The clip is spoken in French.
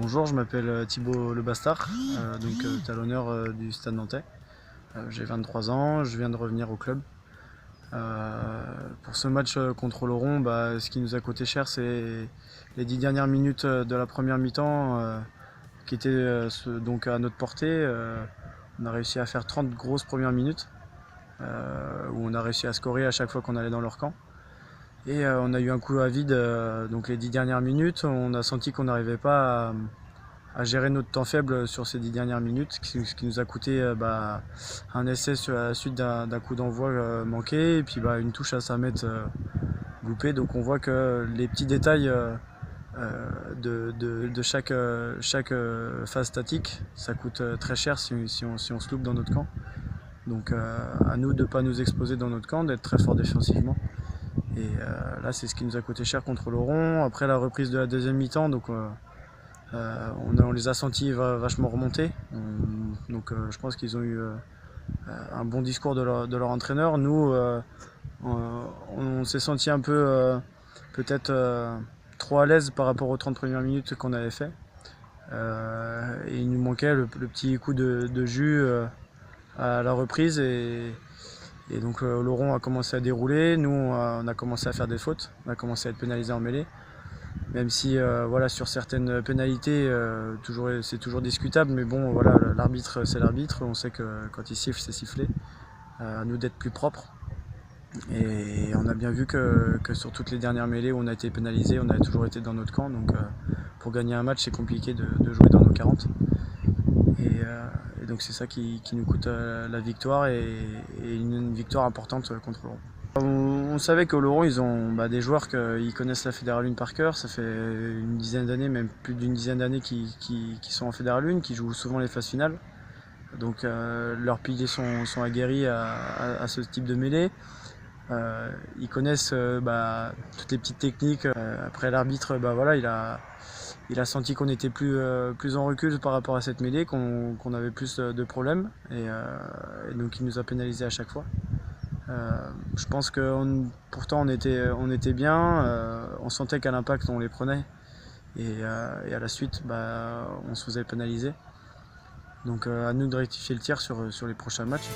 Bonjour, je m'appelle Thibaut Le Bastard, talonneur du Stade Nantais. J'ai 23 ans, je viens de revenir au club. Pour ce match contre l'Oron, ce qui nous a coûté cher, c'est les 10 dernières minutes de la première mi-temps qui étaient donc à notre portée. On a réussi à faire 30 grosses premières minutes où on a réussi à scorer à chaque fois qu'on allait dans leur camp. Et on a eu un coup à vide, donc les 10 dernières minutes, on a senti qu'on n'arrivait pas à gérer notre temps faible sur ces 10 dernières minutes, ce qui nous a coûté un essai sur la suite d'un coup d'envoi manqué, et puis une touche à 5 mètres loupée. Donc on voit que les petits détails de chaque phase statique, ça coûte très cher si on se loupe dans notre camp. Donc à nous de ne pas nous exposer dans notre camp, d'être très fort défensivement. Et là, c'est ce qui nous a coûté cher contre l'Oron. Après la reprise de la deuxième mi-temps, on les a sentis vachement remonter. Je pense qu'ils ont eu un bon discours de leur entraîneur. Nous, on s'est senti un peu peut-être trop à l'aise par rapport aux 30 premières minutes qu'on avait fait. Et il nous manquait le petit coup de jus à la reprise. Et donc Laurent a commencé à dérouler, nous on a commencé à faire des fautes, on a commencé à être pénalisé en mêlée. Même si sur certaines pénalités, c'est toujours discutable, mais bon voilà, l'arbitre c'est l'arbitre, on sait que quand il siffle c'est sifflé. À nous d'être plus propres. Et on a bien vu que sur toutes les dernières mêlées où on a été pénalisé, on a toujours été dans notre camp. Donc pour gagner un match c'est compliqué de jouer dans nos 40. Et donc c'est ça qui nous coûte la victoire et une victoire importante contre l'Oron. On savait qu'au Laurent, ils ont des joueurs qui connaissent la Fédérale 1 par cœur. Ça fait une dizaine d'années, même plus d'une dizaine d'années qui sont en Fédérale 1, qui jouent souvent les phases finales. Donc leurs piliers sont aguerris à ce type de mêlée. Ils connaissent toutes les petites techniques. Après l'arbitre, il a senti qu'on était plus en recul par rapport à cette mêlée, qu'on avait plus de problèmes. Et donc il nous a pénalisés à chaque fois. Je pense que pourtant on était bien, on sentait qu'à l'impact on les prenait et à la suite on se faisait pénaliser. Donc à nous de rectifier le tir sur les prochains matchs.